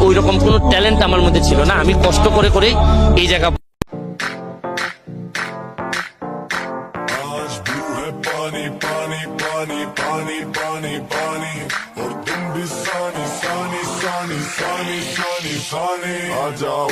ওই রকম কোনো ট্যালেন্ট আমার মধ্যে ছিল না। আমি কষ্ট করে করেই এই জায়গা। पानी पानी पानी पानी पानी पानी और तुम भी सानी सानी सानी सानी सानी सानी आ जाओ